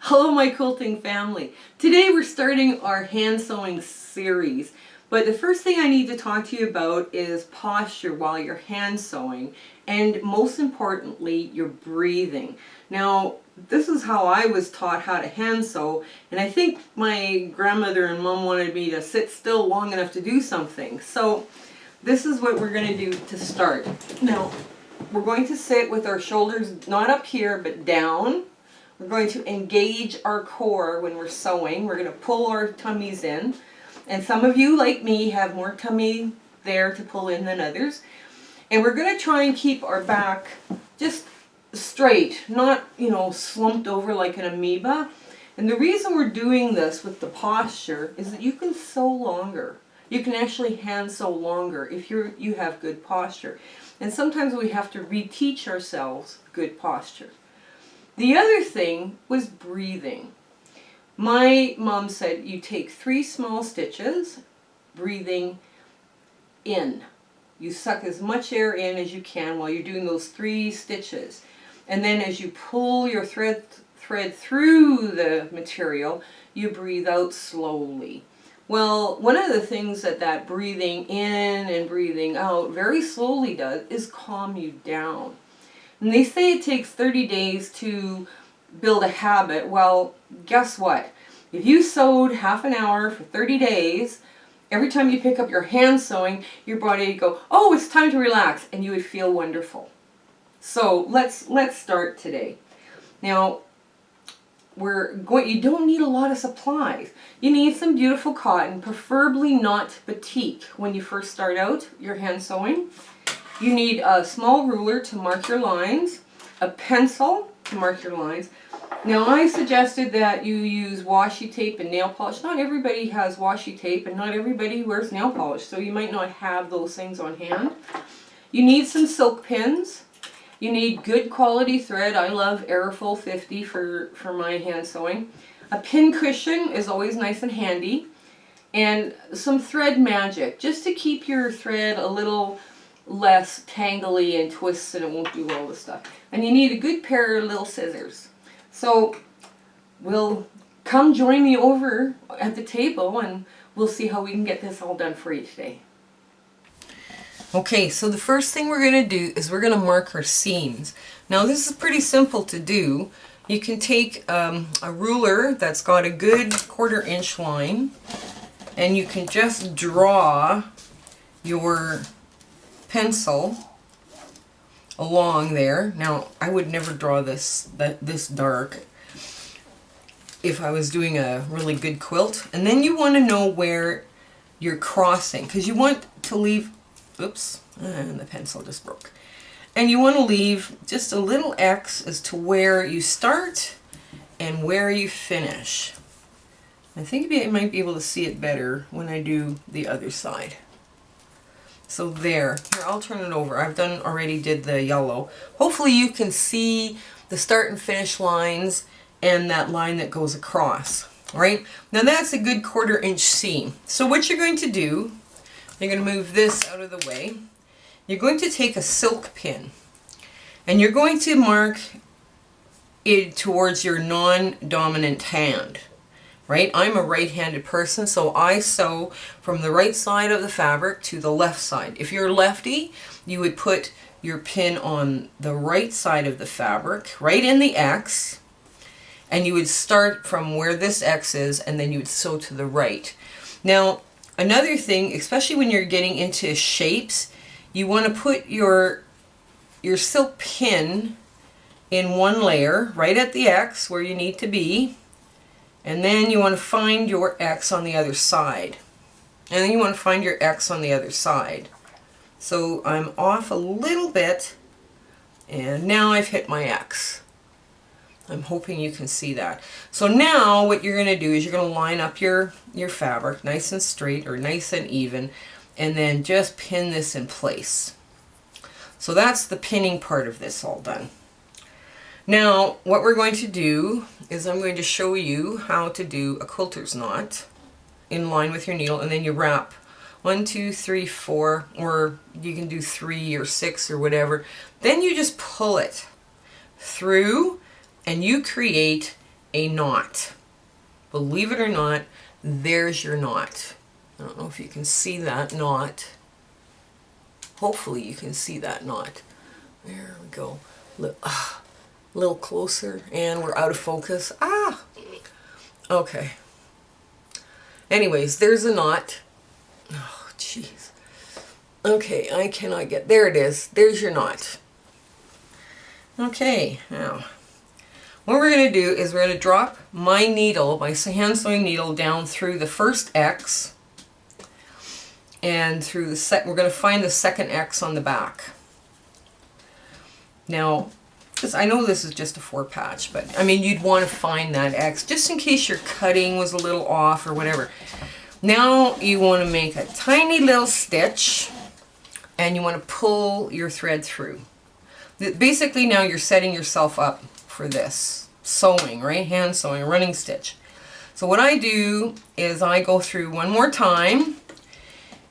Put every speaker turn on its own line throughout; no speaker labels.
Hello my quilting family. Today we're starting our hand sewing series, but the first thing I need to talk to you about is posture while you're hand sewing, and most importantly your breathing. Now this is how I was taught how to hand sew, and I think my grandmother and mom wanted me to sit still long enough to do something. So this is what we're going to do to start. Now we're going to sit with our shoulders not up here but down. We're going to engage our core when we're sewing. We're going to pull our tummies in. And some of you, like me, have more tummy there to pull in than others. And we're going to try and keep our back just straight, not, slumped over like an amoeba. And the reason we're doing this with the posture is that you can sew longer. You can actually hand sew longer if you have good posture. And sometimes we have to reteach ourselves good posture. The other thing was breathing. My mom said you take 3 small stitches, breathing in. You suck as much air in as you can while you're doing those 3 stitches. And then as you pull your thread through the material, you breathe out slowly. Well, one of the things that breathing in and breathing out very slowly does is calm you down. And they say it takes 30 days to build a habit. Well, guess what? If you sewed half an hour for 30 days, every time you pick up your hand sewing, your body would go, oh, it's time to relax, and you would feel wonderful. So let's start today. Now, you don't need a lot of supplies. You need some beautiful cotton, preferably not batik when you first start out your hand sewing. You need a small ruler to mark your lines, a pencil to mark your lines. Now I suggested that you use washi tape and nail polish. Not everybody has washi tape and not everybody wears nail polish, so you might not have those things on hand. You need some silk pins. You need good quality thread. I love Airful 50 for my hand sewing. A pin cushion is always nice and handy. And some thread magic, just to keep your thread a little less tangly and twists and it won't do all this stuff. And you need a good pair of little scissors. So come join me over at the table and we'll see how we can get this all done for you today. Okay, so the first thing we're going to do is we're going to mark our seams. Now this is pretty simple to do. You can take a ruler that's got a good 1/4 inch line and you can just draw your pencil along there. Now I would never draw this dark if I was doing a really good quilt. And then you want to know where you're crossing because you want to leave, oops, and the pencil just broke. And you want to leave just a little X as to where you start and where you finish. I think you might be able to see it better when I do the other side. So there. Here, I'll turn it over. I've already did the yellow. Hopefully you can see the start and finish lines and that line that goes across. Right? Now that's a good 1/4 inch seam. So what you're going to do, you're going to move this out of the way. You're going to take a silk pin and you're going to mark it towards your non-dominant hand. Right? I'm a right-handed person, so I sew from the right side of the fabric to the left side. If you're lefty, you would put your pin on the right side of the fabric, right in the X, and you would start from where this X is, and then you would sew to the right. Now, another thing, especially when you're getting into shapes, you want to put your silk pin in one layer, right at the X where you need to be. And then you want to find your X on the other side. And then you want to find your X on the other side. So I'm off a little bit, and now I've hit my X. I'm hoping you can see that. So now what you're going to do is you're going to line up your fabric nice and straight or nice and even, and then just pin this in place. So that's the pinning part of this all done. Now, what we're going to do is I'm going to show you how to do a quilter's knot in line with your needle, and then you wrap 1, 2, 3, 4, or you can do 3 or 6 or whatever. Then you just pull it through and you create a knot. Believe it or not, there's your knot. I don't know if you can see that knot. Hopefully you can see that knot. There we go. A little closer, and we're out of focus. Ah! Okay. Anyways, there's a knot. Oh, jeez. Okay, I cannot get... There it is. There's your knot. Okay, now, what we're going to do is we're going to drop my needle, my hand sewing needle, down through the first X, and through the we're going to find the second X on the back. Now, I know this is just a 4 patch, but I mean, you'd want to find that X just in case your cutting was a little off or whatever. Now you want to make a tiny little stitch, and you want to pull your thread through. Basically now you're setting yourself up for this sewing, right? Hand sewing, a running stitch. So what I do is I go through one more time,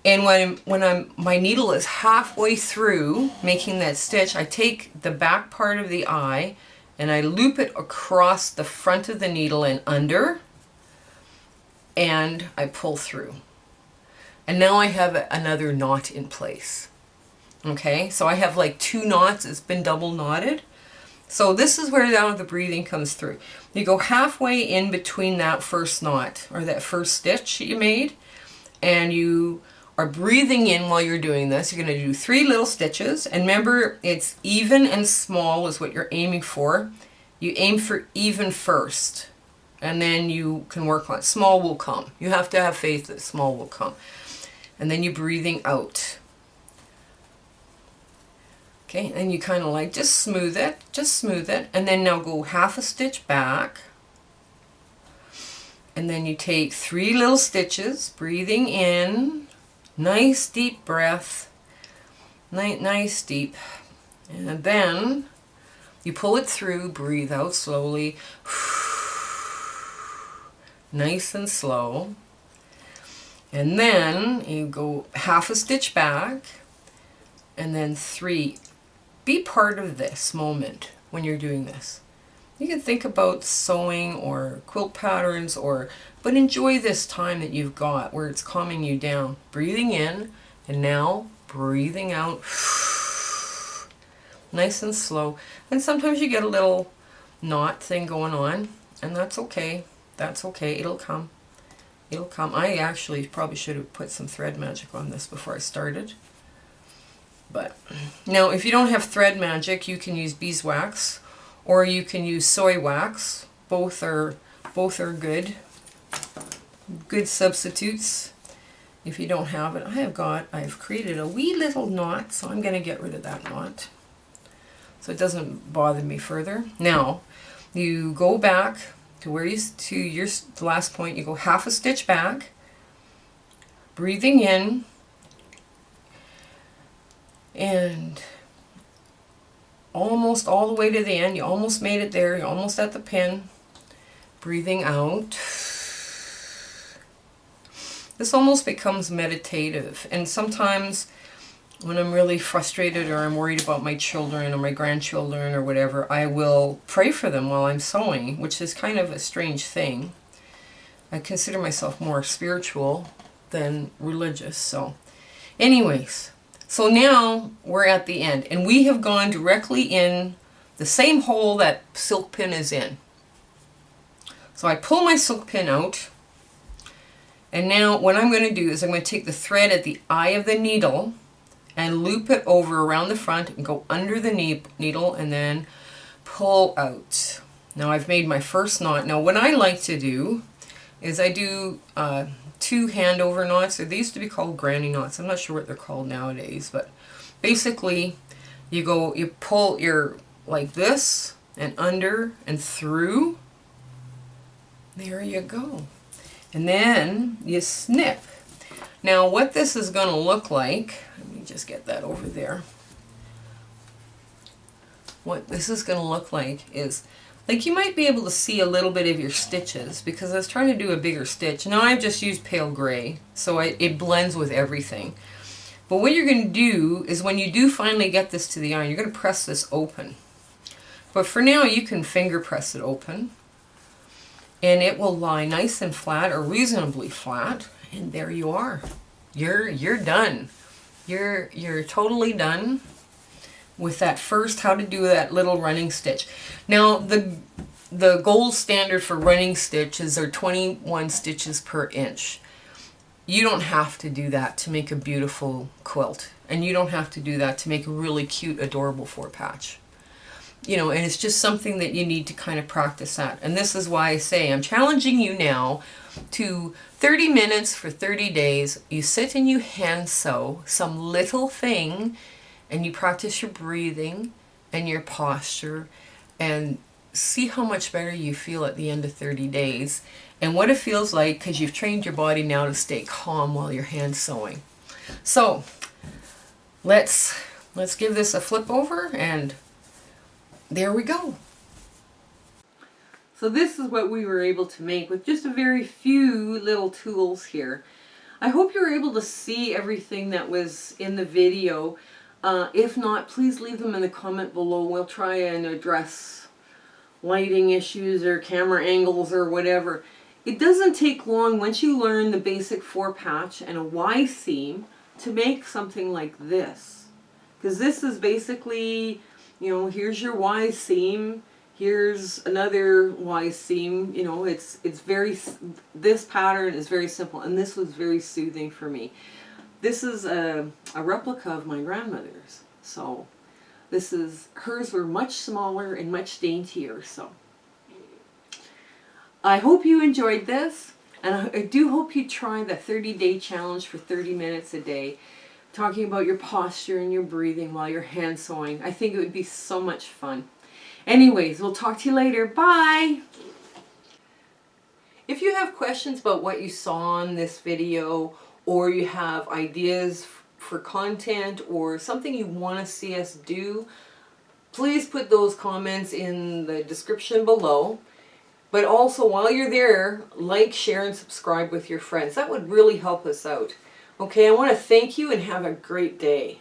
and when my needle is halfway through making that stitch, I take the back part of the eye and I loop it across the front of the needle and under, and I pull through. And now I have another knot in place. Okay, so I have like 2 knots. It's been double knotted. So this is where now the breathing comes through. You go halfway in between that first knot, or that first stitch that you made, and you are breathing in while you're doing this. You're going to do 3 little stitches, and remember, it's even and small is what you're aiming for. You aim for even first, and then you can work on it. Small will come. You have to have faith that small will come. And then you're breathing out. Okay, and you kind of like just smooth it, and then now go half a stitch back, and then you take 3 little stitches, breathing in, nice deep breath, nice deep, and then you pull it through, breathe out slowly, nice and slow, and then you go half a stitch back, and then 3. Be part of this moment when you're doing this. You can think about sewing or quilt patterns, but enjoy this time that you've got where it's calming you down. Breathing in, and now breathing out. Nice and slow. And sometimes you get a little knot thing going on, and that's okay. That's okay. It'll come. It'll come. I actually probably should have put some thread magic on this before I started. But now, if you don't have thread magic, you can use beeswax, or you can use soy wax. Both are good substitutes. If you don't have it, I've created a wee little knot, so I'm going to get rid of that knot, so it doesn't bother me further. Now, you go back to your last point. You go half a stitch back, breathing in. And almost all the way to the end. You almost made it there. You're almost at the pin. Breathing out. This almost becomes meditative. And sometimes when I'm really frustrated, or I'm worried about my children or my grandchildren or whatever, I will pray for them while I'm sewing, which is kind of a strange thing. I consider myself more spiritual than religious. So anyways, so now we're at the end, and we have gone directly in the same hole that silk pin is in. So I pull my silk pin out, and now what I'm going to do is I'm going to take the thread at the eye of the needle and loop it over around the front and go under the needle and then pull out. Now I've made my first knot. Now what I like to do is I do 2 handover knots. They used to be called granny knots. I'm not sure what they're called nowadays, but basically you pull like this and under and through. There you go. And then you snip. Now what this is going to look like, let me just get that over there. What this is going to look like is, like, you might be able to see a little bit of your stitches, because I was trying to do a bigger stitch. Now I've just used pale gray, so it blends with everything. But what you're going to do is, when you do finally get this to the iron, you're going to press this open. But for now, you can finger press it open. and it will lie nice and flat or reasonably flat, and there you are. You're done. You're totally done with that first how to do that little running stitch. Now the gold standard for running stitches are 21 stitches per inch. You don't have to do that to make a beautiful quilt, and you don't have to do that to make a really cute, adorable 4-patch. You know, and it's just something that you need to kind of practice at. And this is why I say I'm challenging you now to 30 minutes for 30 days. You sit and you hand sew some little thing, and you practice your breathing and your posture, and see how much better you feel at the end of 30 days and what it feels like, because you've trained your body now to stay calm while you're hand sewing. So let's give this a flip over, and there we go. So this is what we were able to make with just a very few little tools here. I hope you were able to see everything that was in the video. If not, please leave them in the comment below. We'll try and address lighting issues or camera angles or whatever. It doesn't take long once you learn the basic 4-patch and a Y seam to make something like this. Because this is basically, you know, here's your Y seam, here's another Y seam, you know, it's very, this pattern is very simple, and this was very soothing for me. This is a replica of my grandmother's, so this is, hers were much smaller and much daintier, so. I hope you enjoyed this, and I do hope you try the 30-day challenge for 30 minutes a day, talking about your posture and your breathing while you're hand sewing. I think it would be so much fun. Anyways, we'll talk to you later. Bye! If you have questions about what you saw in this video, or you have ideas for content or something you want to see us do, please put those comments in the description below. But also, while you're there, like, share, and subscribe with your friends. That would really help us out. Okay, I want to thank you and have a great day.